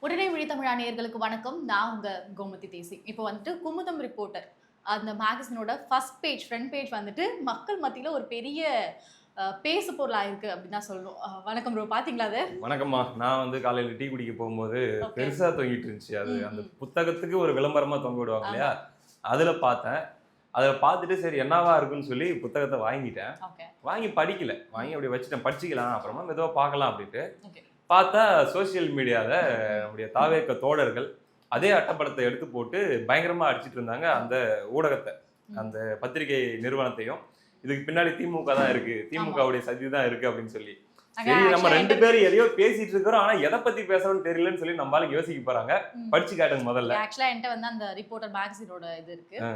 உடனே விழி தமிழா நேயர்களுக்கு வணக்கம். நான் உங்க கோமதி தேசி. இப்போ வந்துட்டு குமுதம் ரிப்போர்ட்டர் அந்த மேகசினோட ஃபர்ஸ்ட் பேஜ், ஃப்ரண்ட் பேஜ் வந்துட்டு மக்கள் மத்தியில ஒரு பெரிய பேசு பொருள் ஆயிருக்கு அப்படின்னு தான் சொல்லணும். வணக்கம் ப்ரோ, பாத்தீங்களா அது? வணக்கம்மா. நான் வந்து காலையில டீ குடிக்க போகும்போது ஓகே. பெருசா தொங்கிட்டு இருந்துச்சு. அது ம், அந்த ம். புத்தகத்துக்கு ஒரு விளம்பரமா தொங்க விடுவாங்க ஆமா. இல்லையா? அதுல பார்த்தேன். அதுல பார்த்துட்டு சரி என்னவா இருக்குன்னு சொல்லி புத்தகத்த வாங்கிட்டேன். ஓகே. வாங்கி படிக்கல. ம். வாங்கி அப்படியே வச்சுட்டேன். படிச்சுக்கலாம். அப்புறமா மெதுவா பார்க்கலாம் அப்படின்ட்டு. ஓகே. பார்த்தா சோசியல் மீடியால ம். நம்முடைய தாவேக தோழர்கள் அதே அட்டப்படத்த எடுத்து போட்டு பயங்கரமா அடிச்சிட்டு இருந்தாங்க அந்த ஊடகத்த. ம். அந்த பத்திரிகை நிறுவனத்தையும். இதுக்கு பின்னாடி திமுக தான் இருக்கு. ஆமா. திமுகவுடைய சதி தான் இருக்கு அப்படின்னு சொல்லி. அங்க சரி நம்ம ஆக்சுவலா 2 பேரும் எதையோ பேசிட்டு இருக்கிறோம். ஆனா எத பத்தி பேசுறோம்னு தெரியலன்னு சொல்லி நம்ம ஆளுங்க யோசிக்க போறாங்க. ம். படிச்சு காட்டுங்க முதல்ல. ஆக்சுவலா என்கிட்ட வந்து அந்த ரிப்போர்ட்டர் மேகசினோட இது இருக்கு. ஆ.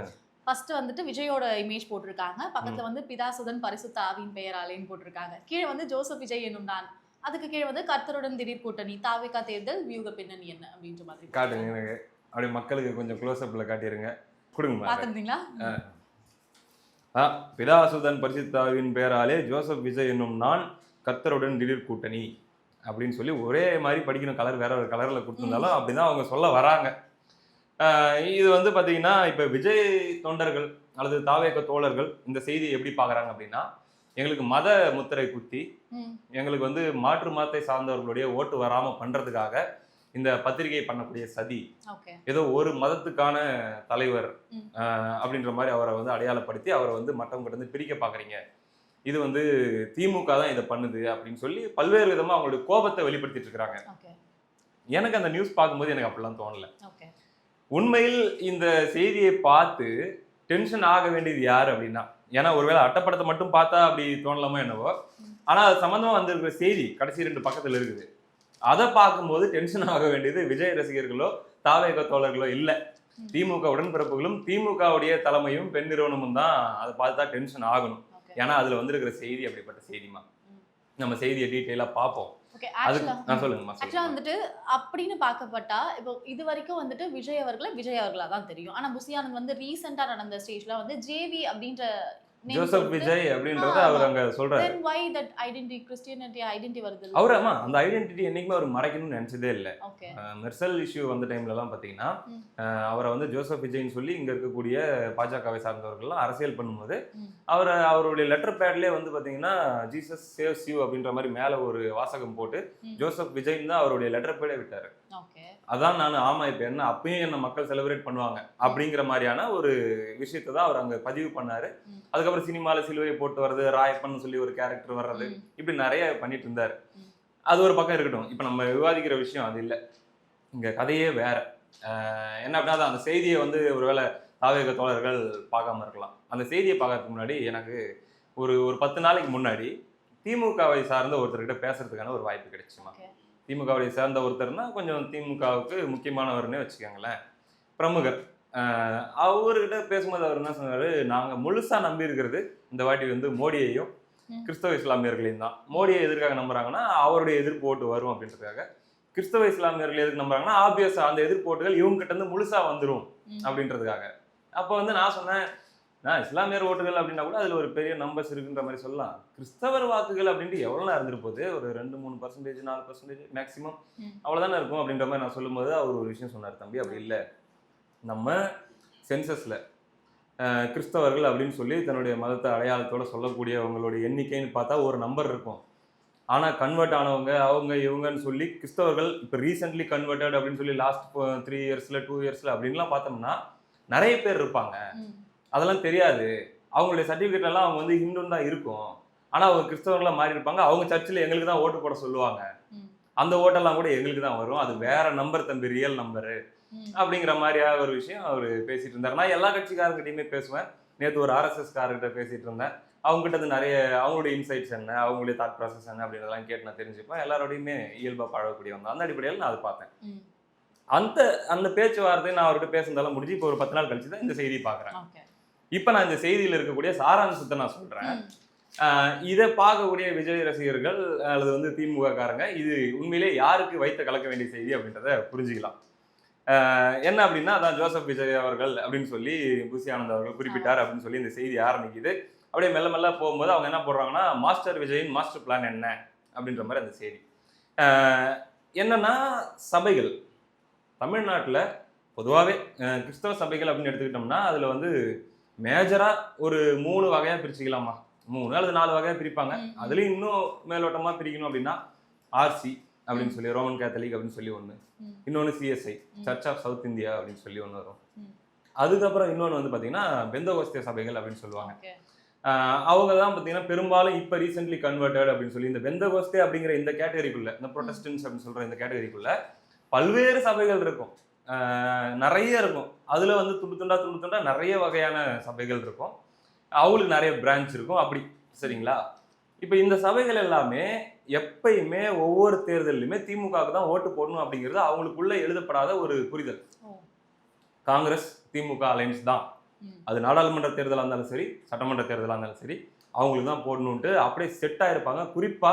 ஃபர்ஸ்ட் வந்துட்டு விஜயோட இமேஜ் போட்டிருக்காங்க. பக்கத்துல ம். வந்து பிதாசுதன் பரிசுத்த ஆவியின் பெயராலேன்னு போட்டிருக்காங்க. கீழ வந்து ஜோசப் விஜய் என்னும் நான். அதுக்கு கீழ வந்து கர்த்தருடன் திடீர் கூட்டணி, தாவேகா தேர்தல், வியூக பின்னணி என்ன அப்படின்ற மாதிரி காட்டுங்க போட்டிருக்காங்க. எனக்கு. அப்படியே மக்களுக்கு கொஞ்சம் க்ளோஸ் அப்ல காட்டிருங்க. குடுங்கம்மா அத. பாத்திருந்தீங்களா? ஆ. பிதாசுதன் பரிசுத்தாவின் பெயராலே ஜோசப் விஜய் என்னும் நான் கர்த்தருடன் திடீர் கூட்டணி அப்படின்னு சொல்லி ஒரே மாதிரி படிக்கணும். கலர் வேற ஒரு கலர்ல கொடுத்திருந்தாலும் அப்படிதான் அவங்க சொல்ல வராங்க. இது வந்து பாத்தீங்கன்னா இப்ப விஜய் தொண்டர்கள் அல்லது தாவேக தோழர்கள் இந்த செய்தியை எப்படி பாக்குறாங்க அப்படின்னா, எங்களுக்கு மத முத்திரை குத்தி ம். எங்களுக்கு வந்து மாற்று மதத்தை சார்ந்தவர்களுடைய ஓட்டு வராம பண்றதுக்காக இந்த பத்திரிகை பண்ணக்கூடிய சதி. ஓகே. ஏதோ ஒரு மதத்துக்கான தலைவர் ம். அப்படின்ற மாதிரி அவரை வந்து அடையாளப்படுத்தி அவரை வந்து மற்றவங்க கிட்ட இருந்து பிரிக்க பாக்குறீங்க. இது வந்து திமுக தான் இதை பண்ணுது அப்படின்னு சொல்லி பல்வேறு விதமா அவங்களுடைய கோபத்தை வெளிப்படுத்திட்டு இருக்காங்க. ஓகே. எனக்கு அந்த நியூஸ் பார்க்கும்போது எனக்கு அப்படிலாம் தோணல. ஓகே. உண்மையில் இந்த செய்தியை பார்த்து டென்ஷன் ஆக வேண்டியது யாரு அப்படின்னா, ஏன்னா ஒருவேளை அட்டப்படத்தை மட்டும் பார்த்தா அப்படி தோணலாமோ என்னவோ, ம். ஆனா அது சம்பந்தமா வந்திருக்கிற செய்தி கடைசி 2 பக்கத்துல இருக்குது. அதை பார்க்கும்போது டென்ஷன் ஆக வேண்டியது விஜய் ரசிகர்களோ தாவேக தோழர்களோ இல்ல. ம். திமுக உடன்பிறப்புகளும் திமுகவுடைய தலைமையும் பெண் நிறுவனமும் தான் அதை பார்த்தா டென்ஷன் ஆகணும். ஓகே. ஏன்னா அதுல வந்திருக்கிற செய்தி அப்படிப்பட்ட செய்திமா. ம். நம்ம செய்தியை டீட்டெயிலா பார்ப்போம். ஓகே. அதுக்கு ஆக்சுவலா சொல்லுங்கம்மா ஆக்சுவலா சொல்லுங்க. வந்துட்டு அப்படின்னு பார்க்கப்பட்டா, இப்போ இதுவரைக்கும் வந்துட்டு விஜய் அவர்களா தான் தெரியும். ஆனா புசி ஆனந்த் வந்து ரீசென்ட்டா நடந்த ஸ்டேஜ்ல வந்து ஜேவி அப்படின்ற நேம் ஜோசப் போட்டு விஜய் அப்படின்றத அவர் ஆமா. அங்க சொல்றாரு. Then why that identity Christianity identity வருது. அவரு ஆமா அந்த ஐடென்டிட்டி என்னைக்குமே அவர் மறைக்கணும்னு நினைச்சதே இல்ல. ஓகே. மெர்சல் இஷ்யூ வந்த டைம்ல எல்லாம் பாத்தீங்கன்னா ம். அவரை வந்து ஜோசப் விஜய்னு சொல்லி இங்க இருக்கக்கூடிய பாஜகவை சார்ந்தவர்கள்லாம் அரசியல் பண்ணும்போது ம். அவருடைய லெட்டர் பேட்லயே வந்து பாத்தீங்கன்னா ஜீசஸ் சேவ்ஸ் யூ அப்படின்ற மாதிரி மேல ஒரு வாசகம் போட்டு ம். ஜோசப் விஜய்னு தான் அவருடைய லெட்டர் பேடே விட்டாரு. ஓகே. அதான் நான் ஆமா இப்ப என்ன அப்பயும் என்ன மக்கள் செலிப்ரேட் பண்ணுவாங்க அப்படிங்கிற மாதிரியான ஒரு விஷயத்தை தான் அவர் அங்க பதிவு பண்ணாரு. ம். அதுக்கப்புறம் சினிமால சிலுவையை போட்டு வர்றது, ராயப்பன் சொல்லி ஒரு கேரக்டர் வர்றது, ம். இப்படி நிறைய பண்ணிட்டு இருந்தாரு. ம். அது ஒரு பக்கம் இருக்கட்டும். இப்ப நம்ம விவாதிக்கிற விஷயம் அது இல்ல. இங்க கதையே வேற. என்ன அப்படின்னா அந்த செய்தியை வந்து ஒருவேளை தாவேக தோழர்கள் பார்க்காம இருக்கலாம். அந்த செய்தியை பார்க்கறதுக்கு முன்னாடி எனக்கு ஒரு ஒரு 10 நாளைக்கு முன்னாடி திமுகவை சார்ந்த ஒருத்தர்கிட்ட பேசுறதுக்கான ஒரு வாய்ப்பு கிடைச்சுமா. ஓகே. திமுகவை சேர்ந்த ஒருத்தர்னா கொஞ்சம் திமுகவுக்கு முக்கியமானவர்னே வச்சுக்கோங்களேன். பிரமுகர். அவர்கிட்ட பேசும்போது அவர் என்ன சொன்னாரு, நாங்க முழுசா நம்பி இருக்கிறது இந்த வாட்டி வந்து மோடியையும் ம். கிறிஸ்தவ இஸ்லாமியர்களையும் தான். மோடியை எதற்காக நம்புறாங்கன்னா அவருடைய எதிர்ப்பு ஓட்டு வரும் அப்படின்றதுக்காக. கிறிஸ்தவ இஸ்லாமியர்கள் எதுக்கு நம்புறாங்கன்னா ஆப்வியஸா அந்த எதிர்ப்பு ஓட்டுகள் இவங்க கிட்ட இருந்து முழுசா வந்துரும் ம். அப்படின்றதுக்காக. அப்போ வந்து நான் சொன்னேன், நான் இஸ்லாமியர் ஓட்டுகள் அப்படின்னா கூட அதுல ஒரு பெரிய நம்பர்ஸ் இருக்குன்ற மாதிரி சொல்லலாம். கிறிஸ்தவர் வாக்குகள் அப்படின்ட்டு எவ்வளவு இருந்துட்டு போகுது, ஒரு 2-3% 4% மேக்சிமம் ம். அவ்வளவுதானே இருக்கும் அப்படின்ற மாதிரி நான் சொல்லும்போது அவர் ஒரு விஷயம் சொன்னார், தம்பி அப்படி இல்லை, நம்ம சென்சஸ்ல கிறிஸ்தவர்கள் அப்படின்னு சொல்லி தன்னுடைய மதத்தை அடையாளத்தோட சொல்லக்கூடியவங்களுடைய எண்ணிக்கைன்னு பார்த்தா ஒரு நம்பர் இருக்கும். ஆனா கன்வெர்ட் ஆனவங்க அவங்க இவங்கன்னு சொல்லி கிறிஸ்தவர்கள் இப்போ ரீசென்ட்லி கன்வெர்டட் அப்படின்னு சொல்லி லாஸ்ட் 3 இயர்ஸ்ல 2 இயர்ஸ்ல அப்படின்லாம் பார்த்தோம்னா நிறைய பேர் இருப்பாங்க. ம். அதெல்லாம் தெரியாது. அவங்களுடைய சர்டிஃபிகேட் எல்லாம் அவங்க வந்து ஹிந்துன்னு தான் இருக்கும். ஆனா அவங்க கிறிஸ்தவர்களா மாறி இருப்பாங்க. அவங்க சர்ச்சில் எங்களுக்கு தான் ஓட்டு போட சொல்லுவாங்க. ம். அந்த ஓட்டெல்லாம் கூட எங்களுக்கு தான் வரும். அது வேற நம்பர் தம்பி, ரியல் நம்பரு ம். அப்படிங்கிற மாதிரியாக ஒரு விஷயம் அவர் பேசிட்டு இருந்தார். நான் எல்லா கட்சிக்காரங்கிட்டையுமே பேசுவேன். நேற்று ஒரு ஆர்எஸ்எஸ் காரர்கிட்ட பேசிட்டு இருந்தேன். அவங்க கிட்ட இருந்து நிறைய அவங்களுடைய இன்சைட்ஸ் என்ன, அவங்களுடைய தாட் ப்ராசஸ் என்ன அப்படின்றதெல்லாம் கேட்டு நான் தெரிஞ்சுப்பேன். எல்லாரோடையுமே இயல்பா பழகக்கூடியவங்க. அந்த அடிப்படையில் நான் அதை பார்த்தேன். ம். அந்த அந்த பேச்சுவார்த்தை நான் அவர்கிட்ட பேசுனதெல்லாம் முடிஞ்சு இப்போ ஒரு 10 நாள் கழிச்சு தான் இந்த செய்தி பார்க்குறேன். ஓகே. இப்போ நான் இந்த செய்தியில் இருக்கக்கூடிய சாராம்சத்தை நான் சொல்றேன். ம். இதை பார்க்கக்கூடிய விஜய் ரசிகர்கள் அல்லது வந்து திமுக காரங்க இது உண்மையிலே யாருக்கு வைத்த கலக்க வேண்டிய செய்தி அப்படின்றத புரிஞ்சுக்கலாம். என்ன அப்படின்னா அதான் ஜோசப் விஜய் அவர்கள் அப்படின்னு சொல்லி புசி ஆனந்த் அவர்கள் குறிப்பிட்டார் அப்படின்னு சொல்லி இந்த செய்தி ஆரம்பிக்குது. அப்படியே மெல்ல மெல்ல போகும்போது அவங்க என்ன போடுறாங்கன்னா மாஸ்டர் விஜயின் மாஸ்டர் பிளான் என்ன அப்படின்ற மாதிரி அந்த செய்தி. என்னன்னா சபைகள் தமிழ்நாட்டில் பொதுவாகவே கிறிஸ்தவ சபைகள் அப்படின்னு எடுத்துக்கிட்டோம்னா அதில் வந்து மேஜராக ஒரு 3 வகையாக பிரிச்சுக்கலாமா, 3 அல்லது 4 வகையாக பிரிப்பாங்க. அதுலேயும் இன்னும் மேலோட்டமாக பிரிக்கணும் அப்படின்னா ஆர்சி அப்படின்னு சொல்லி, ரோமன் கேத்தலிக் அப்படின்னு சொல்லி ஒன்று, இன்னொன்று CSI, church of south India அப்படின்னு சொல்லி ஒன்று வரும். அதுக்கப்புறம் இன்னொன்று வந்து பார்த்தீங்கன்னா பெந்தகோஸ்தே சபைகள் அப்படின்னு சொல்லுவாங்க. அவங்க தான் பார்த்தீங்கன்னா பெரும்பாலும் இப்போ ரீசென்ட்லி கன்வெர்டட் அப்படின்னு சொல்லி இந்த பெந்தகோஸ்தே அப்படிங்கிற இந்த கேட்டகரிக்குள்ள, இந்த ப்ரொட்டஸ்டன்ஸ் அப்படின்னு சொல்ற இந்த கேட்டகரிக்குள்ள பல்வேறு சபைகள் இருக்கும், நிறைய இருக்கும். அதுல வந்து துண்டு துண்டா நிறைய வகையான சபைகள் இருக்கும், அவங்களுக்கு நிறைய பிரான்ச் இருக்கும் அப்படி. சரிங்களா? இப்போ இந்த சபைகள் எல்லாமே எப்பயுமே ஒவ்வொரு தேர்தலையுமே திமுகவுக்கு தான் ஓட்டு போடணும் அப்படிங்கிறது அவங்களுக்குள்ள எழுதப்படாத ஒரு புரிதல். காங்கிரஸ் திமுக அலைன்ஸ் தான், அது நாடாளுமன்ற தேர்தலாக இருந்தாலும் சரி, சட்டமன்ற தேர்தலாக இருந்தாலும் சரி, அவங்களுக்கு தான் போடணுன்ட்டு அப்படியே செட் ஆயிருப்பாங்க. குறிப்பா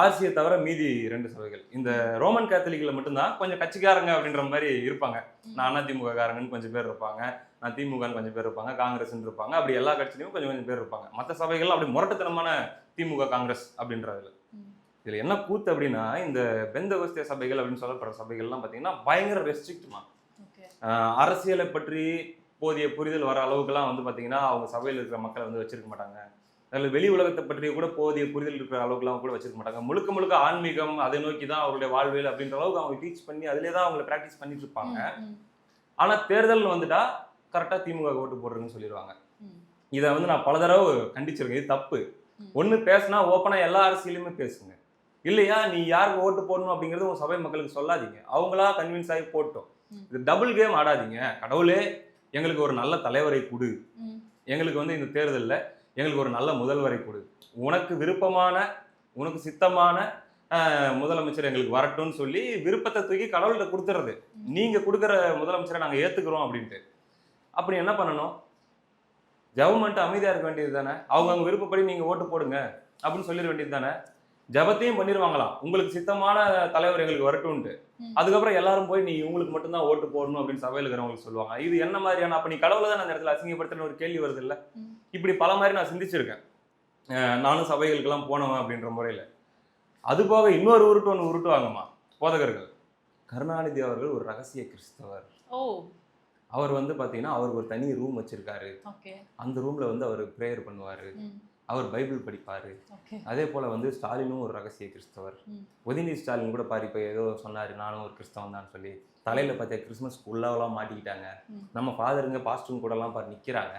ஆர்சியை தவிர மீதி 2 சபைகள், இந்த ரோமன் கேத்தலிக்ல மட்டும்தான் கொஞ்சம் கட்சிக்காரங்க அப்படின்ற மாதிரி இருப்பாங்க. நான் அதிமுக காரங்கன்னு கொஞ்சம் பேர் இருப்பாங்க, நான் திமுகன்னு கொஞ்சம் பேர் இருப்பாங்க, காங்கிரஸ்ன்னு இருப்பாங்க. அப்படி எல்லா கட்சியிலையும் கொஞ்சம் கொஞ்சம் பேர் இருப்பாங்க. மற்ற சபைகள் அப்படி முரட்டுத்தனமான திமுக காங்கிரஸ் அப்படின்றதுல. இதுல என்ன கூத்து அப்படின்னா, இந்த பெந்தகோஸ்தே சபைகள் அப்படின்னு சொல்லப்படுற சபைகள்லாம் பார்த்தீங்கன்னா பயங்கர ரெஸ்ட்ரிக்ட்மா. அரசியலை பற்றி போதிய புரிதல் வர அளவுக்குலாம் வந்து பார்த்தீங்கன்னா அவங்க சபையில் இருக்கிற மக்களை வந்து வச்சிருக்க மாட்டாங்க. அதில் வெளி உலகத்தை பற்றி கூட போதிய புரிதல் இருக்கிற அளவுக்குலாம் கூட வச்சிருக்க மாட்டாங்க. முழுக்க முழுக்க ஆன்மீகம் அதை நோக்கி தான் அவருடைய வாழ்வியல் அப்படின்ற அளவுக்கு அவங்க டீச் பண்ணி அதிலே தான் அவங்களை ப்ராக்டிஸ் பண்ணிட்டு இருப்பாங்க. ஆனால் தேர்தல் வந்துட்டா கரெக்டாக திமுக ஓட்டு போடுறதுன்னு சொல்லிடுவாங்க. இதை வந்து நான் பல தடவை கண்டிச்சிருக்கேன், இது தப்பு. ஒன்று பேசினா ஓப்பனாக எல்லா அரசியலுமே பேசுங்க, இல்லையா நீ யாருக்கு ஓட்டு போடணும் அப்படிங்கிறது உங்க சபை மக்களுக்கு சொல்லாதீங்க, அவங்களா கன்வின்ஸ் ஆகி போட்டோம். இது டபுள் கேம் ஆடாதீங்க. கடவுளே எங்களுக்கு ஒரு நல்ல தலைவரை கொடு, எங்களுக்கு வந்து இந்த தேர்தலில் எங்களுக்கு ஒரு நல்ல முதல்வரை கொடு, உனக்கு விருப்பமான உனக்கு சித்தமான முதலமைச்சர் எங்களுக்கு வரட்டும்னு சொல்லி விருப்பத்தை தூக்கி கடவுள்கிட்ட கொடுத்துறது. நீங்க கொடுக்குற முதலமைச்சரை நாங்கள் ஏத்துக்கிறோம் அப்படின்ட்டு. அப்படி என்ன பண்ணணும்? ஜெபம் அமைதியா இருக்க வேண்டியது தானே, அவங்க விருப்பப்படி நீங்க ஓட்டு போடுங்க அப்படின்னு சொல்லிட வேண்டியது தானே. ஜபத்தையும் பண்ணிடுவாங்களாம், உங்களுக்கு சித்தமான தலைவர் எங்களுக்கு வரட்டும்ட்டு. அதுக்கப்புறம் எல்லாரும் போய் நீ உங்களுக்கு மட்டும்தான் ஓட்டு போடணும் அப்படின்னு சபையில் இருக்கிறவங்களுக்கு சொல்லுவாங்க. இது என்ன மாதிரியான, அப்ப நீ கடவுளை தான் அந்த இடத்துல அசிங்கப்படுத்துன்னு ஒரு கேள்வி வருது இல்ல. இப்படி பல மாதிரி நான் சிந்திச்சிருக்கேன், நானும் சபைகளுக்கெல்லாம் போனவன் அப்படின்ற முறையில. அது போக இன்னொரு உருட்டு ஒன்று உருட்டுவாங்கம்மா போதகர்கள். கருணாநிதி அவர்கள் ஒரு ரகசிய கிறிஸ்தவர். அவர் வந்து பாத்தீங்கன்னா அவருக்கு ஒரு தனி ரூம் வச்சிருக்காரு, அந்த ரூம்ல வந்து அவர் பிரேயர் பண்ணுவாரு, அவர் பைபிள் படிப்பாரு. அதே போல வந்து ஸ்டாலினும் ஒரு ரகசிய கிறிஸ்தவர். உதயநிதி ஸ்டாலின் கூட பாரு இப்போ ஏதோ சொன்னாரு, நானும் ஒரு கிறிஸ்தவன் தான் சொல்லி தலையில பார்த்தா கிறிஸ்மஸ் உள்ளவெல்லாம் மாட்டிக்கிட்டாங்க. நம்ம ஃபாதருங்க பாஸ்டருங்க கூட எல்லாம் பாரு நிக்கிறாங்க,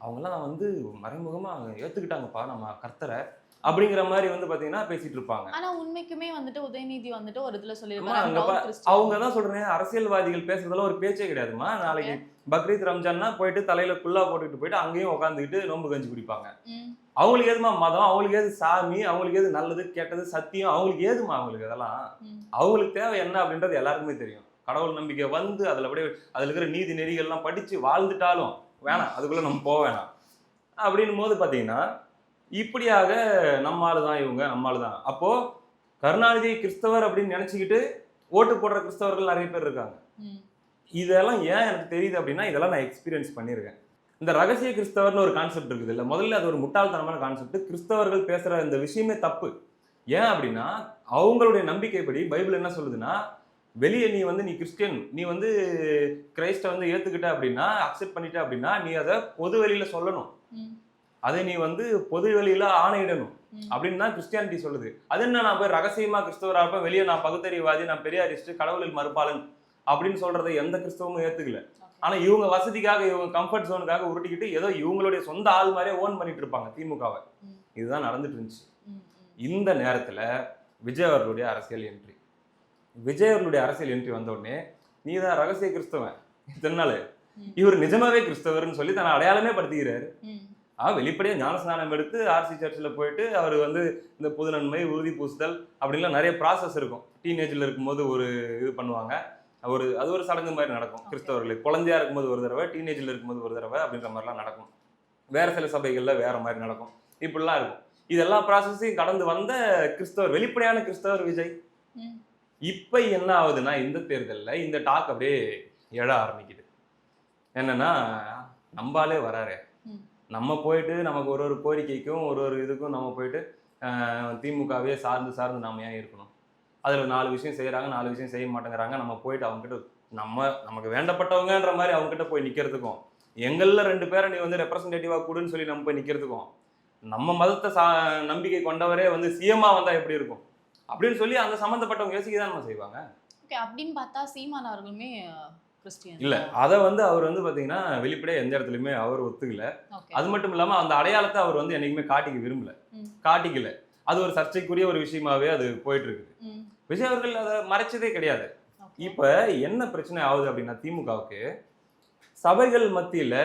அவங்கெல்லாம் வந்து மறைமுகமா ஏத்துக்கிட்டாங்கப்பா நம்ம கர்த்தரை அப்படிங்கிற மாதிரி வந்து பாத்தீங்கன்னா பேசிட்டு இருப்பாங்க. ஆனா உண்மைக்குமே வந்துட்டு உதயநிதி வந்துட்டு ஒரு இதுல சொல்லிருக்காங்க, அவங்க தான் சொல்றேன், அரசியல்வாதிகள் பேசுறதெல்லாம் ஒரு பேச்சே கிடையாதுமா. நாளைக்கு பக்ரீத் ரம்ஜான்னா போயிட்டு தலையில குல்லா போட்டுட்டு போயிட்டு அங்கேயும் உட்காந்துக்கிட்டு நோம்பு கஞ்சி குடிப்பாங்க. அவங்களுக்கு ஏதுமா மதம், அவங்களுக்கு ஏது சாமி, அவங்களுக்கு ஏது நல்லது கெட்டது சத்தியம், அவங்களுக்கு ஏதுமா அவங்களுக்கு அதெல்லாம். அவங்களுக்கு தேவை என்ன அப்படின்றது எல்லாருக்குமே தெரியும். கடவுள் நம்பிக்கை வந்து அதுல அப்படியே அதுல இருக்கிற நீதி நெறிகள்லாம் படிச்சு வாழ்ந்துட்டாலும் வேணாம், அதுக்குள்ள நம்ம போக வேணாம் அப்படின்னும் போது பாத்தீங்கன்னா இப்படியாக நம்மால் தான் இவங்க, நம்மால் தான். அப்போ கருணாநிதி கிறிஸ்தவர் அப்படின்னு நினைச்சுக்கிட்டு ஓட்டு போடுற கிறிஸ்தவர்கள் நிறைய பேர் இருக்காங்க. இதெல்லாம் ஏன் எனக்கு தெரியுது அப்படின்னா, இதெல்லாம் நான் எக்ஸ்பீரியன்ஸ் பண்ணியிருக்கேன். இந்த ரகசிய கிறிஸ்தவர்னு ஒரு கான்செப்ட் இருக்குது இல்லை, முதல்ல அது ஒரு முட்டாள்தனமான கான்செப்ட். கிறிஸ்தவர்கள் பேசுற இந்த விஷயமே தப்பு. ஏன் அப்படின்னா அவங்களுடைய நம்பிக்கைப்படி பைபிள் என்ன சொல்லுதுன்னா, வெளியே நீ வந்து நீ கிறிஸ்டியன், நீ வந்து கிரைஸ்ட வந்து ஏத்துக்கிட்ட அப்படின்னா, அக்செப்ட் பண்ணிட்ட அப்படின்னா, நீ அதை பொது வெளியில சொல்லணும், அதை நீ வந்து பொது வெளியில ஆணையிடணும் அப்படின்னு தான் கிறிஸ்டியானிட்டி சொல்லுது. அது என்ன, நான் போய் ரகசியமா கிறிஸ்தவராக இருப்பேன், வெளியே நான் பகுத்தறிவாதி, நான் பெரியாரிஸ்ட், கடவுளில் மறுப்பாளன் அப்படின்னு சொல்றதை எந்த கிறிஸ்தவமும் ஏத்துக்கல. ஆனா இவங்க வசதிக்காக, இவங்க கம்ஃபர்ட் ஜோனுக்காக உருட்டிக்கிட்டு ஏதோ இவங்களுடைய சொந்த ஆள் மாதிரியே ஓன் பண்ணிட்டு இருப்பாங்க திமுகவை. இதுதான் நடந்துட்டு இருந்துச்சு. இந்த நேரத்துல விஜய் அவர்களுடைய அரசியல் என்ட்ரி, விஜய் அவர்களுடைய அரசியல் என்ட்ரி வந்த உடனே நீ தான் ரகசிய கிறிஸ்தவன் தென்னால, இவர் நிஜமாவே கிறிஸ்தவர்னு சொல்லி தன்னை அடையாளமே படுத்திக்கிறாரு. வெளிப்படையாக ஞானஸ்நானம் எடுத்து ஆர்சி சர்ச்சில் போயிட்டு அவர் வந்து இந்த புது நன்மை உறுதி பூசுதல் அப்படின்லாம் நிறைய ப்ராசஸ் இருக்கும். டீனேஜில் இருக்கும்போது ஒரு இது பண்ணுவாங்க, அது ஒரு சடங்கு மாதிரி நடக்கும் கிறிஸ்தவர்களுக்கு. குழந்தையா இருக்கும்போது ஒரு தடவை, டீனேஜில் இருக்கும்போது ஒரு தடவை அப்படின்ற மாதிரிலாம் நடக்கும். வேற சில சபைகளில் வேற மாதிரி நடக்கும், இப்படிலாம் இருக்கும். இதெல்லாம் ப்ராசஸையும் கடந்து வந்த கிறிஸ்தவர், வெளிப்படையான கிறிஸ்தவர் விஜய். இப்போ என்ன ஆகுதுன்னா, இந்த தேர்தலில் இந்த டாக் அப்படியே எழ ஆரம்பிக்குது. என்னன்னா, நம்பாலே வராரு, நம்ம போயிட்டு நமக்கு ஒரு கோரிக்கைக்கும் ஒரு இதுக்கும் நம்ம போயிட்டு திமுகவே சார்ந்து நாம ஏன் இருக்கணும், அதுல 4 விஷயம் செய்யறாங்க, 4 விஷயம் செய்ய மாட்டேங்கிறாங்க. நம்ம போயிட்டு அவங்க கிட்ட நமக்கு வேண்டப்பட்டவங்கன்ற மாதிரி அவங்க கிட்ட போய் நிக்கிறதுக்கும், எங்கள்ல 2 பேரை நீ வந்து ரெப்ரசன்டேட்டிவா கூடுன்னு சொல்லி நம்ம போய் நிக்கிறதுக்கும், நம்ம மதத்தை நம்பிக்கை கொண்டவரே வந்து சிஎம்மா வந்தா எப்படி இருக்கும் அப்படின்னு சொல்லி அந்த சம்பந்தப்பட்டவங்க யோசிக்க தான் நம்ம செய்வாங்க. ஓகே. அப்படின்னு பார்த்தா சீமான் அவர்களுமே கிறிஸ்டியன். இல்ல அத வந்து அவர் வந்து பாத்தீங்கன்னா வெளிப்படையா எந்த இடத்துலயுமே அவர் ஒத்துக்கல. ஓகே. அது மட்டும் இல்லாம அந்த அடையாளத்தை அவர் வந்து என்னைக்குமே காட்டிக்க விரும்பல, ம். காட்டிக்கல. அது ஒரு சர்ச்சைக்குரிய ஒரு விஷயமாவே அது போயிட்டு இருக்குது. ம். விஜய் அவர்கள் அதை மறைச்சதே கிடையாது. ஓகே. இப்ப என்ன பிரச்சனை ஆகுது அப்படின்னா திமுகவுக்கு சபைகள் மத்தியில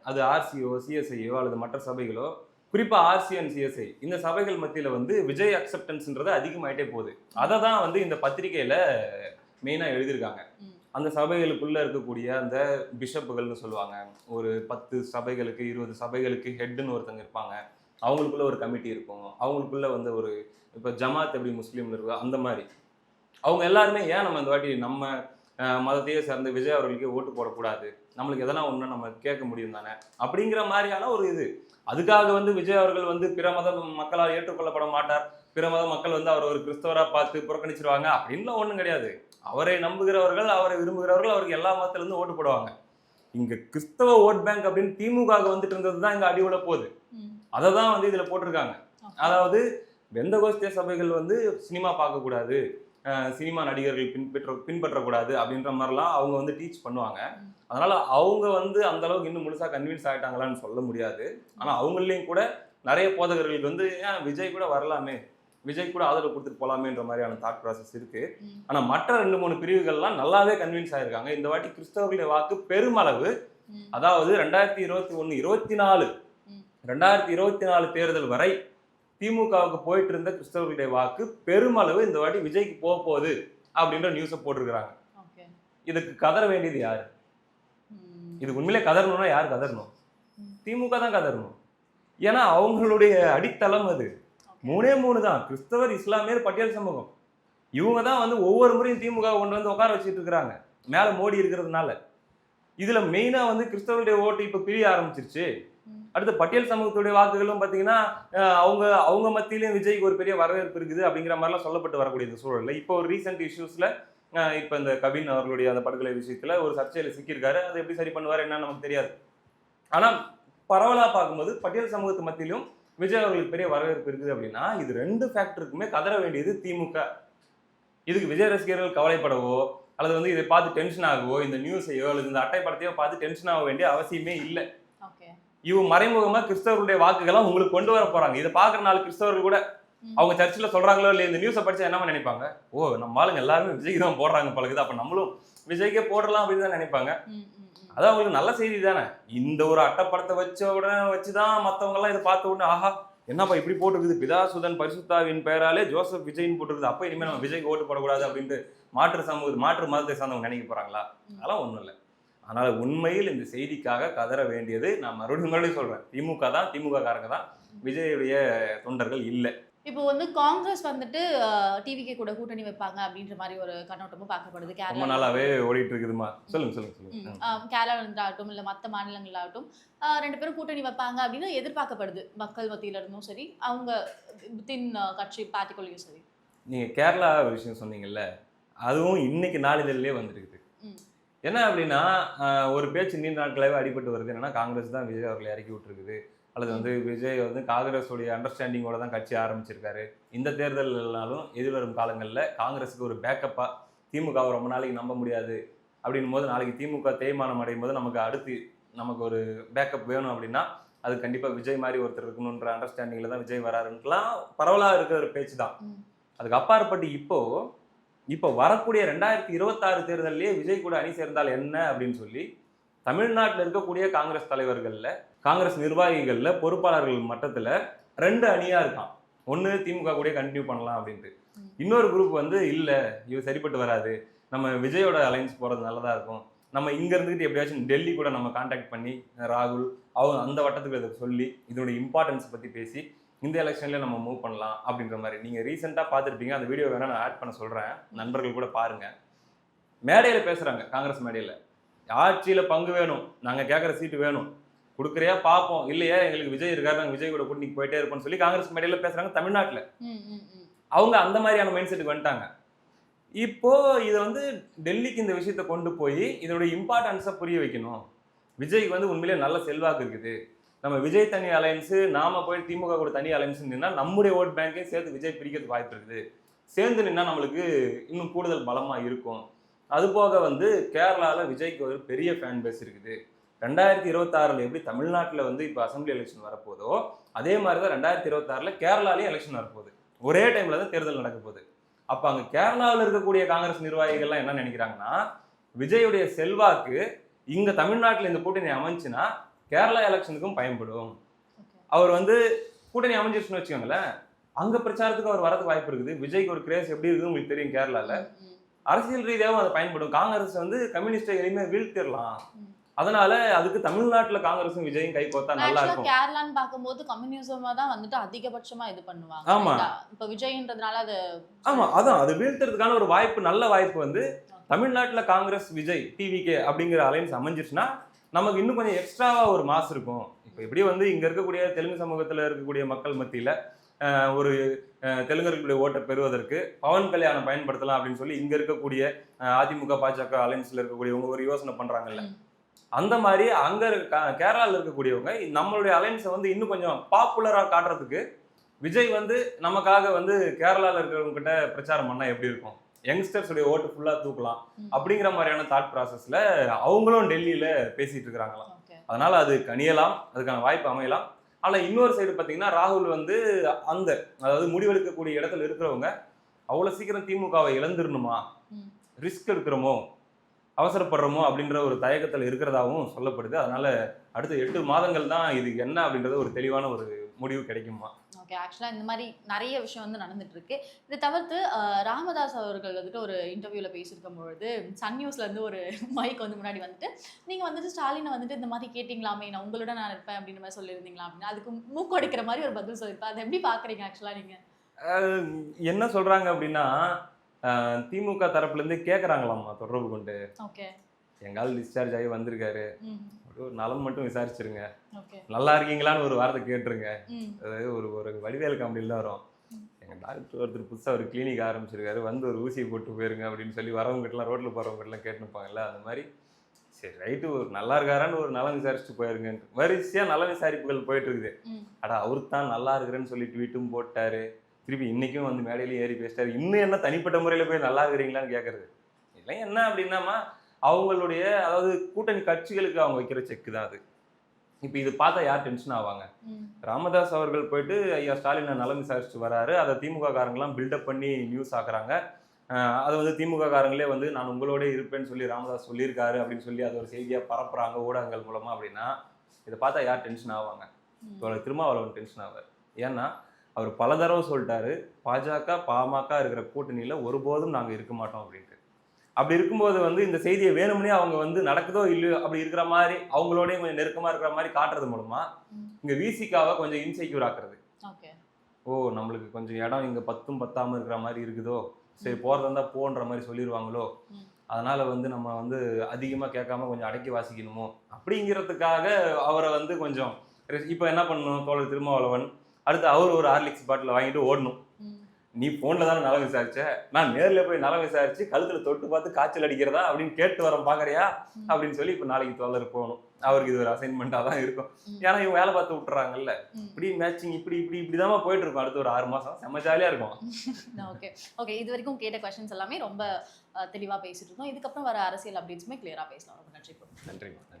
அது ஆர்சிஓ, சிஎஸ்ஐயோ அல்லது மற்ற சபைகளோ, குறிப்பா ஆர்சி அண்ட் சிஎஸ்ஐ இந்த சபைகள் மத்தியில வந்து விஜய் அக்செப்டன்ஸ்ன்றது அதிகமாயிட்டே போகுது. அதை தான் வந்து இந்த பத்திரிகையில மெயினா எழுதியிருக்காங்க. ம். அந்த சபைகளுக்குள்ள இருக்கக்கூடிய அந்த பிஷப்புகள்னு சொல்லுவாங்க. ஒரு 10 சபைகளுக்கு 20 சபைகளுக்கு ஹெட்னு ஒருத்தங்க இருப்பாங்க. அவங்களுக்குள்ள ஒரு கமிட்டி இருக்கும். அவங்களுக்குள்ள வந்து ஒரு இப்ப ஜமாத் எப்படி முஸ்லீம்ல இருக்கோ அந்த மாதிரி அவங்க எல்லாருமே ஏன் நம்ம இந்த வாட்டி நம்ம மதத்தையே சேர்ந்த விஜய் அவர்களுக்கே ஓட்டு போடக்கூடாது, நம்மளுக்கு எதனா ஒன்று நம்ம கேட்க முடியும் தானே அப்படிங்கிற மாதிரியான ஒரு இது. அதுக்காக வந்து விஜய் அவர்கள் வந்து பிற மத மக்களால் ஏற்றுக்கொள்ளப்பட மாட்டார், பிற மத மக்கள் வந்து அவர் ஒரு கிறிஸ்தவரா பார்த்து புறக்கணிச்சிருவாங்க அப்படின்லாம் ஒன்றும் கிடையாது. அவரை நம்புகிறவர்கள், அவரை விரும்புகிறவர்கள் அவருக்கு எல்லா மதத்துல இருந்து ஓட்டு போடுவாங்க. இங்க கிறிஸ்தவ ஓட் பேங்க் அப்படின்னு திமுக வந்துட்டு இருந்தது தான் இங்க அடிவுல போகுது. ம். அதை தான் வந்து இதுல போட்டிருக்காங்க. ஓகே. அதாவது வெந்தகோஸ்திய சபைகள் வந்து சினிமா பார்க்கக்கூடாது, சினிமா நடிகர்கள் பின்பற்றக்கூடாது அப்படின்ற மாதிரிலாம் அவங்க வந்து டீச் பண்ணுவாங்க. ம். அதனால அவங்க வந்து அந்த அளவுக்கு இன்னும் முழுசா கன்வின்ஸ் ஆயிட்டாங்களான்னு சொல்ல முடியாது. ஆனா அவங்களையும் கூட நிறைய போதகர்களுக்கு வந்து ஏன் விஜய் கூட வரலாமே, விஜய் கூட ஆதரவு கொடுத்துட்டு போலாமேன்ற மாதிரியான தாட் ப்ராசஸ் இருக்கு. ம். ஆனா மற்ற 2-3 பிரிவுகள்லாம் நல்லாவே கன்வின்ஸ் ஆயிருக்காங்க. இந்த வாட்டி கிறிஸ்தவர்களுடைய வாக்கு பெருமளவு, ம். அதாவது 2021, 24 ம். 2024 தேர்தல் வரை திமுகவுக்கு போயிட்டு இருந்த கிறிஸ்தவர்களுடைய வாக்கு பெருமளவு இந்த வாட்டி விஜய்க்கு போக போகுது அப்படின்ற நியூஸை போட்டிருக்கிறாங்க. ஓகே. இதுக்கு கதற வேண்டியது யாரு? ம். இது உண்மையிலே கதறணும்னா யார் கதறணும்? ம். திமுக தான் கதறணும். ஏன்னா அவங்களுடைய அடித்தளம் அது. ஓகே. 3 தான் கிறிஸ்தவர், இஸ்லாமியர், பட்டியல் சமூகம். இவங்க தான் வந்து ஒவ்வொரு முறையும் திமுக கொண்டு வந்து உட்கார வச்சுட்டு இருக்கிறாங்க மேல மோடி இருக்கிறதுனால. இதுல மெயினா வந்து கிறிஸ்தவருடைய ஓட்டு இப்ப பிரிய ஆரம்பிச்சிருச்சு. ம். அடுத்து பட்டியல் சமூகத்துடைய வாக்குகளும் பாத்தீங்கன்னா அவங்க அவங்க மத்தியிலயும் விஜய்க்கு ஒரு பெரிய வரவேற்பு இருக்குது அப்படிங்கிற மாதிரிலாம் சொல்லப்பட்டு வரக்கூடிய இந்த சூழல்ல இப்போ ஒரு ரீசெண்ட் இஷ்யூஸ்ல இப்ப இந்த கவின் அவர்களுடைய அந்த படுகொலை விஷயத்துல ஒரு சர்ச்சையில சிக்கியிருக்காரு. அதை எப்படி சரி பண்ணுவாரு என்னன்னு நமக்கு தெரியாது. ஆனா பரவலா பார்க்கும்போது பட்டியல் சமூகத்து மத்தியிலும் விஜய் அவர்களுக்கு பெரிய வரவேற்பு இருக்குது அப்படின்னா இது 2 ஃபேக்டருக்குமே கதற வேண்டியது திமுக. இதுக்கு விஜய் ரசிகர்கள் கவலைப்படவோ அல்லது வந்து இதை பார்த்து டென்ஷன் ஆகவோ, இந்த நியூஸையோ அல்லது இந்த அட்டை படத்தையோ பார்த்து டென்ஷன் ஆக வேண்டிய அவசியமே இல்லை. ஓகே. இவங்க மறைமுகமா கிறிஸ்தவர்களுடைய வாக்குகளை உங்களுக்கு கொண்டு வர போறாங்க. இதை பாக்குற 4 கிறிஸ்தவர்கள் கூட ம். அவங்க சர்ச்சில் சொல்றாங்களோ இல்லையா, இந்த நியூஸை படிச்சா என்ன நினைப்பாங்க? ஓ நம்ம ஆளுங்க எல்லாருமே விஜய்க்கு தான் போடுறாங்க பழகுது, அப்ப நம்மளும் விஜய்க்கே போடலாம் அப்படின்னு தான் நினைப்பாங்க. ம். ம். ம். அது அவங்களுக்கு நல்ல செய்தி தானே. இந்த ஒரு அட்டைப்படத்தை வச்சுதான் மத்தவங்க எல்லாம் இதை பார்த்த உடனே ஆஹா என்னப்பா இப்படி போட்டுருக்குது, பிதா சுதன் பரிசுத்தாவின் பெயராலே ஜோசப் விஜய்னு போட்டுருக்குது, அப்ப இனிமேல் நம்ம விஜய்க்கு ஓட்டு போடக்கூடாது அப்படின்ட்டு மாற்று மதத்தை சார்ந்தவங்க நினைக்க போறாங்களா? அதெல்லாம் ஒண்ணும் இல்லை. அதனால உண்மையில் இந்த செய்திக்காக கதற வேண்டியது, நான் மறுபடியும் சொல்றேன், திமுக தான், திமுக காரங்க தான், விஜயுடைய தொண்டர்கள் இல்லை. இப்போ வந்து காங்கிரஸ் வந்துட்டு டிவிகே கூட கூட்டணி வைப்பாங்க அப்படின்ற மாதிரி ஒரு கண்ணோட்டமும் பார்க்கப்படுது. ரொம்ப கேரளா நாளாவே ஓடிட்டு இருக்குதுமா. சொல்லுங்க. கேரளாவில் இருந்தாகட்டும் இல்லை மற்ற மாநிலங்களாகட்டும் 2 பேரும் கூட்டணி வைப்பாங்க அப்படின்னு எதிர்பார்க்கப்படுது மக்கள் மத்தியில இருந்தும் சரி, அவங்க வித்தின் கட்சி பார்ட்டிக்குள்ளேயும் சரி. நீங்க கேரளா விஷயம் சொன்னீங்கல்ல, அதுவும் இன்னைக்கு நாளிதழிலே வந்திருக்குது. ம். என்ன அப்படின்னா ஒரு பேச்சு நீண்ட நாட்களாகவே அடிபட்டு வருது. என்னன்னா காங்கிரஸ் தான் விஜய் அவர்களை இறக்கி விட்டுருக்குது, அல்லது வந்து விஜய் வந்து காங்கிரஸோடைய அண்டர்ஸ்டாண்டிங்கோட தான் கட்சி ஆரம்பிச்சிருக்காரு. இந்த தேர்தல்னாலும் எதிர்வரும் காலங்களில் காங்கிரஸுக்கு ஒரு பேக்கப்பா திமுகவை ரொம்ப நாளைக்கு நம்ப முடியாது அப்படின் போது, நாளைக்கு திமுக தேய்மானம் அடையும் போது நமக்கு ஒரு பேக்கப் வேணும் அப்படின்னா அது கண்டிப்பாக விஜய் மாதிரி ஒருத்தர் இருக்கணுன்ற அண்டர்ஸ்டாண்டிங்கில் தான் விஜய் வராருன்ட்டுலாம் பரவலாக இருக்கிற ஒரு பேச்சு தான். அதுக்கு அப்பாற்பட்டு இப்போ வரக்கூடிய 2026 தேர்தலிலேயே விஜய் கூட அணி சேர்ந்தால் என்ன அப்படின்னு சொல்லி தமிழ்நாட்டில் இருக்கக்கூடிய காங்கிரஸ் தலைவர்கள்ல, காங்கிரஸ் நிர்வாகிகள்ல, பொறுப்பாளர்கள் மட்டத்துல 2 அணியா இருக்கான். ஒன்று திமுக கூட கண்டினியூ பண்ணலாம் அப்படின்ட்டு, இன்னொரு குரூப் வந்து இல்ல இது சரிப்பட்டு வராது, நம்ம விஜயோட அலைன்ஸ் போறது நல்லதா இருக்கும், நம்ம இங்க இருந்துட்டு எப்படியாச்சும் டெல்லி கூட நம்ம கான்டாக்ட் பண்ணி ராகுல் அவங்க அந்த வட்டத்துக்கு இதை சொல்லி இதனுடைய இம்பார்ட்டன்ஸ் பத்தி பேசி இந்த எலெக்ஷன்ல நம்ம மூவ் பண்ணலாம் அப்படின்ற மாதிரி. நீங்க ரீசெண்டா பார்த்துருப்பீங்க, அந்த வீடியோ வேணா நான் ஆட் பண்ண சொல்றேன், நண்பர்கள் கூட பாருங்க. மேடையில பேசுறாங்க, காங்கிரஸ் மேடையில ஆட்சியில பங்கு வேணும், நாங்க கேட்குற சீட்டு வேணும், கொடுக்குறியா பார்ப்போம், இல்லையா எங்களுக்கு விஜய் இருக்காரு, நாங்கள் விஜய் கூட கூட்டணிக்கு போயிட்டே இருப்போம்னு சொல்லி காங்கிரஸ் மேடையில பேசுறாங்க தமிழ்நாட்டில். அவங்க அந்த மாதிரியான மைண்ட் செட்டுக்கு வந்துட்டாங்க. இப்போ இதை வந்து டெல்லிக்கு இந்த விஷயத்தை கொண்டு போய் இதனுடைய இம்பார்ட்டன்ஸை புரிய வைக்கணும். விஜய்க்கு வந்து உண்மையிலேயே நல்ல செல்வாக்கு இருக்குது. நம்ம விஜய் தனி அலைன்ஸு, நாம போய் திமுக கூட தனி அலைன்ஸ் நின்னா நம்முடைய ஓட் பேங்கையும் சேர்த்து விஜய் பிரிக்கிறதுக்கு வாய்ப்பு இருக்குது. சேர்ந்து நின்னா நம்மளுக்கு இன்னும் கூடுதல் பலமா இருக்கும். அது போக வந்து கேரளால விஜய்க்கு ஒரு பெரிய ஃபேன் பேஸ் இருக்குது. 2026ல எப்படி தமிழ்நாட்டில் வந்து இப்போ அசெம்பிளி எலெக்ஷன் வரப்போதோ அதே மாதிரி தான் 2026ல கேரளாலையும் எலெக்ஷன் வரப்போகுது. ஒரே டைம்ல தான் தேர்தல் நடக்க போகுது. அப்ப அங்க கேரளாவில் இருக்கக்கூடிய காங்கிரஸ் நிர்வாகிகள்லாம் என்ன நினைக்கிறாங்கன்னா, விஜயுடைய செல்வாக்கு இங்க தமிழ்நாட்டில் இந்த கூட்டணி அமைஞ்சுன்னா கேரளா எலெக்ஷனுக்கும் பயன்படும். அவர் வந்து கூட்டணி அமைஞ்சிருச்சுன்னு வச்சுக்கோங்களேன், அங்க பிரச்சாரத்துக்கு அவர் வரதுக்கு வாய்ப்பு இருக்குது. விஜய்க்கு ஒரு கிரேஸ் எப்படி இருக்குது உங்களுக்கு தெரியும் கேரளால. அரசியல் ரீதியாகவும் அது பயன்படும். காங்கிரஸ் வந்து கம்யூனிஸ்டை எளிமையாக வீழ்த்திடலாம். அதனால அதுக்கு தமிழ்நாட்டுல காங்கிரஸும் விஜயும் கை கோத்தா நல்லா இருக்கும். கேரளான்னு பார்க்கும்போது கம்யூனிசமா தான் வந்துட்டு அதிகபட்சமா இது பண்ணுவாங்க. ஆமா, இப்ப விஜய்ன்றதுனால அது ஆமா அதான் அது வீழ்த்துறதுக்கான ஒரு வாய்ப்பு, நல்ல வாய்ப்பு வந்து தமிழ்நாட்டுல காங்கிரஸ் விஜய் டிவிகே அப்படிங்கிற அலைன்ஸ் அமைஞ்சிருச்சுன்னா நமக்கு இன்னும் கொஞ்சம் எக்ஸ்ட்ராவா ஒரு மாஸ் இருக்கும். இப்போ எப்படி வந்து இங்க இருக்கக்கூடிய தெலுங்கு சமூகத்துல இருக்கக்கூடிய மக்கள் மத்தியில ஒரு தெலுங்கர்களுடைய ஓட்டை பெறுவதற்கு பவன் கல்யாணம் பயன்படுத்தலாம் அப்படின்னு சொல்லி இங்க இருக்கக்கூடிய அதிமுக பாஜக அலைன்ஸ்ல இருக்கக்கூடியவங்க ஒரு யோசனை பண்றாங்கல்ல, அந்த மாதிரி அங்க கேரளாவில் இருக்கக்கூடியவங்க நம்மளுடைய அலைன்ஸை வந்து இன்னும் கொஞ்சம் பாப்புலரா காட்டுறதுக்கு விஜய் வந்து நமக்காக வந்து கேரளாவில் இருக்கிறவங்க கிட்ட பிரச்சாரம் பண்ணா எப்படி இருக்கும், யங்ஸ்டர்ஸ் உடைய ஓட்டு ஃபுல்லா தூக்கலாம் அப்படிங்கிற மாதிரியான தாட் ப்ராசஸ்ல அவங்களும் டெல்லியில பேசிட்டு இருக்கிறாங்களாம். அதனால அது கனியலாம், அதுக்கான வாய்ப்பு அமையலாம். ஆனா இன்னொரு சைடு பாத்தீங்கன்னா ராகுல் வந்து அந்த அதாவது முடிவெடுக்கக்கூடிய இடத்துல இருக்கிறவங்க அவ்வளவு சீக்கிரம் திமுகவை இழந்துடணுமா, ரிஸ்க் எடுக்கிறோமோ அவசரப்படுறோமோ அப்படின்ற ஒரு தயக்கத்தில் இருக்கிறதாகவும் சொல்லப்படுது. அதனால அடுத்த 8 மாதங்கள் தான் இது என்ன அப்படின்றது ஒரு தெளிவான ஒரு முடிவு கிடைக்குமா. ஓகே, ஆக்சுவலாக இந்த மாதிரி நிறைய விஷயம் வந்து நடந்துட்டு இருக்கு. இதை தவிர்த்து ராமதாஸ் அவர்கள் வந்துட்டு ஒரு இன்டர்வியூவில் பேசியிருக்கும் பொழுது சன் நியூஸ்ல இருந்து ஒரு மைக் வந்து முன்னாடி வந்துட்டு நீங்க வந்துட்டு ஸ்டாலினை வந்துட்டு இந்த மாதிரி கேட்டிங்களாமே, நான் உங்களோட நான் இருப்பேன் அப்படின்னு மாதிரி சொல்லியிருந்தீங்களா அப்படின்னு அதுக்கு மூக்கடிக்கிற மாதிரி ஒரு பதில் சொல்லியிருப்பேன். அதை எப்படி பாக்குறீங்க ஆக்சுவலா நீங்க? என்ன சொல்றாங்க அப்படின்னா திமுக தரப்புல இருந்து கேக்குறாங்களாமா தொடர்பு கொண்டு, எங்கால் டிஸ்சார்ஜ் ஆகி வந்திருக்காரு, ஒரு நலம் மட்டும் விசாரிச்சிருங்க, நல்லா இருக்கீங்களான்னு ஒரு வார்த்தை கேட்டுருங்க. அதாவது ஒரு ஒரு வடிவேல் காமெடியில் தான் வரும், எங்க டாக்டர் ஒருத்தர் புதுசா ஒரு கிளினிக் ஆரம்பிச்சிருக்காரு, வந்து ஒரு ஊசியை போட்டு போயிருங்க அப்படின்னு சொல்லி வரவங்ககிட்டலாம் ரோட்ல போறவங்ககிட்டலாம் கேட்டுப்பாங்கல்ல, அந்த மாதிரி சரி ரைட்டு ஒரு நல்லா இருக்காரான்னு ஒரு நலம் விசாரிச்சுட்டு போயிருங்க. வரிசையா நல விசாரிப்புகள் போயிட்டு இருக்குது. அடா அவரு தான் நல்லா இருக்கிறேன்னு சொல்லி ட்வீட்டும் போட்டாரு, திருப்பி இன்னைக்கும் வந்து மேடையிலேயே ஏறி பேசிட்டாரு, இன்னும் என்ன தனிப்பட்ட முறையில போய் நல்லா இருக்கிறீங்களான்னு கேட்கறது. இதெல்லாம் என்ன அப்படின்னாமா அவங்களுடைய அதாவது கூட்டணி கட்சிகளுக்கு அவங்க வைக்கிற செக்கு தான் அது. இப்போ இது பார்த்தா யார் டென்ஷன் ஆவாங்க? ராமதாஸ் அவர்கள் போயிட்டு ஐயா ஸ்டாலினை நலம் விசாரிச்சுட்டு வராரு, அதை திமுக காரங்களாம் பில்டப் பண்ணி நியூஸ் ஆக்குறாங்க. அதை வந்து திமுக காரங்களே வந்து நான் உங்களோட இருப்பேன்னு சொல்லி ராமதாஸ் சொல்லியிருக்காரு அப்படின்னு சொல்லி அது ஒரு செய்தியாக பரப்புறாங்க ஊடகங்கள் மூலமா. அப்படின்னா இதை பார்த்தா யார் டென்ஷன் ஆவாங்க? திருமாவளவன் டென்ஷன் ஆவார். ஏன்னா அவர் பல தடவை சொல்லிட்டாரு, பாஜக பாமக இருக்கிற கூட்டணியில ஒருபோதும் நாங்கள் இருக்க மாட்டோம் அப்படின்ட்டு. அப்படி இருக்கும்போது வந்து இந்த செய்தியை வேணும்னே அவங்க வந்து நடக்குதோ இல்லையோ அப்படி இருக்கிற மாதிரி அவங்களோடய கொஞ்சம் நெருக்கமா இருக்கிற மாதிரி காட்டுறது மூலமா இங்க விசிகாவை கொஞ்சம் இன்செக்யூர் ஆக்குறது. ஓ நம்மளுக்கு கொஞ்சம் இடம் இங்க பத்தும் பத்தாம இருக்கிற மாதிரி இருக்குதோ, சரி போறதா இருந்தா போன்ற மாதிரி சொல்லிடுவாங்களோ, அதனால வந்து நம்ம வந்து அதிகமா கேட்காம கொஞ்சம் அடக்கி வாசிக்கணுமோ அப்படிங்கிறதுக்காக அவரை வந்து கொஞ்சம் இப்ப என்ன பண்ணணும், தோழர் திருமாவளவன் அடுத்து அவர் ஒரு ஹார்லிக்ஸ் பாட்டில் வாங்கிட்டு ஓடணும். நீ போன்ல தானே நலம் விசாரிச்ச, நான் நேர்ல போய் நலம் விசாரிச்சு கழுத்துல தொட்டு பார்த்து காய்ச்சல் அடிக்கிறதா அப்படின்னு கேட்டு வர பாக்குறியா அப்படின்னு சொல்லி இப்ப நாளைக்கு தோழர் போகணும். அவருக்கு இது ஒரு அசைன்மெண்டா தான் இருக்கும். ஏன்னா இவங்க வேலை பார்த்து விட்டுறாங்கல்ல, இப்படி மேட்சிங் இப்படி இப்படி இப்படிதான் போயிட்டு இருக்கும். அடுத்த ஒரு 6 மாசம் செம்ம ஜாலியா இருக்கும். ஓகே ஓகே, இது வரைக்கும் கேட்ட கொஸ்டின்ஸ் எல்லாமே ரொம்ப தெளிவா பேசிட்டு இருக்கோம். இதுக்கப்புறம் வர அரசியல் அப்டேட்ஸுமே கிளியரா பேசலாம். ரொம்ப நன்றி. நன்றி.